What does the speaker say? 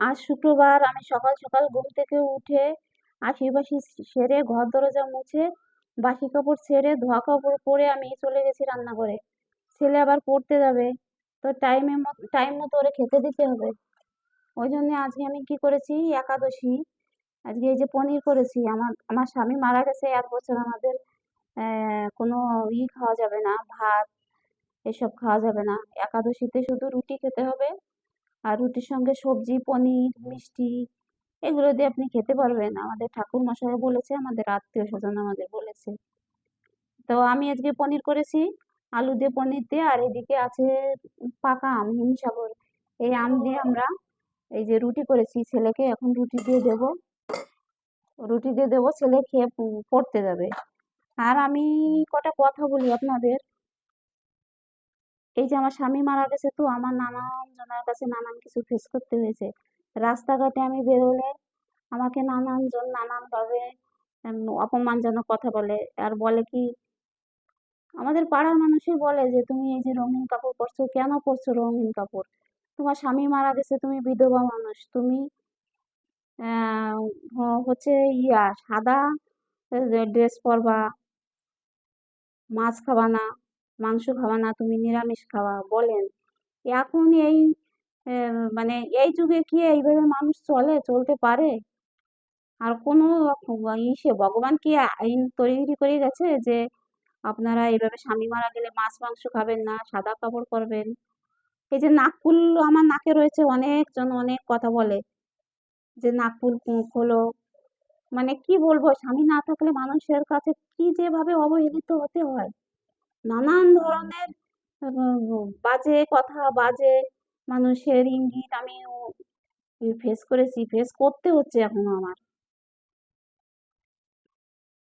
আজ শুক্রবার আমি সকাল সকাল ঘুম থেকে উঠে আশিপাশি সেরে ঘর দরজা মুছে বাসি কাপড় ছেড়ে ধোয়া কাপড় পরে আমি চলে গেছি রান্নাঘরে। ছেলে আবার পড়তে যাবে, তো টাইম মতো ওরে খেতে দিতে হবে। ওই জন্য আজকে আমি কি করেছি, একাদশী আজকে এই যে পনির করেছি। আমার আমার স্বামী মারা গেছে 1 বছর, আমাদের কোনো খাওয়া যাবে না, ভাত এসব খাওয়া যাবে না। একাদশীতে শুধু রুটি খেতে হবে, আর রুটির সঙ্গে সবজি, পনির, মিষ্টি এগুলো দিয়ে আপনি খেতে পারবেন। আমাদের ঠাকুর মশাই বলেছে, আমাদের আত্মীয় স্বজন আমাদের বলেছে। তো আমি আজকে পনির করেছি, আলু দিয়ে পনির দিয়ে। আর এদিকে আছে পাকা আম, হিমসাগর। এই আম দিয়ে আমরা এই যে রুটি করেছি, ছেলেকে এখন রুটি দিয়ে দেবো, ছেলে খেয়ে পড়তে যাবে। আর আমি কটা কথা বলি আপনাদের। এই যে আমার স্বামী মারা গেছে, তো আমার নানান জনের কাছে নানান কিছু ফেস করতে হয়েছে। রাস্তাঘাটে আমি বেরোলে আমাকে নানান জন নানান ভাবে অপমানজনক কথা বলে। আর বলে কি, আমাদের পাড়ার মানুষই বলে যে তুমি এই যে রঙিন কাপড় পরছো, কেন পরছো রঙিন কাপড়? তোমার স্বামী মারা গেছে, তুমি বিধবা মানুষ, তুমি আহ হচ্ছে সাদা ড্রেস পরবা, মাছ খাবা না, মাংস খাবা না, তুমি নিরামিষ খাওয়া বলেন। এখন এই মানে এই যুগে কি এইভাবে মানুষ চলতে পারে? আর কোনো ভগবান কি আইন তৈরি করে গেছে যে আপনারা এইভাবে স্বামী মারা গেলে মাছ মাংস খাবেন না, সাদা কাপড় পরবেন? এই যে নাকফুল, আমার নাকে রয়েছে, অনেকজন অনেক কথা বলে যে নাকফুল খোলো। মানে কি বলবো, স্বামী না থাকলে মানুষের কাছে কি যেভাবে অবহেলিত হতে হয়, নানান ধরনের বাজে কথা, বাজে মানুষের ইঙ্গিত আমি ফেস করতে হচ্ছে এখনো আমার।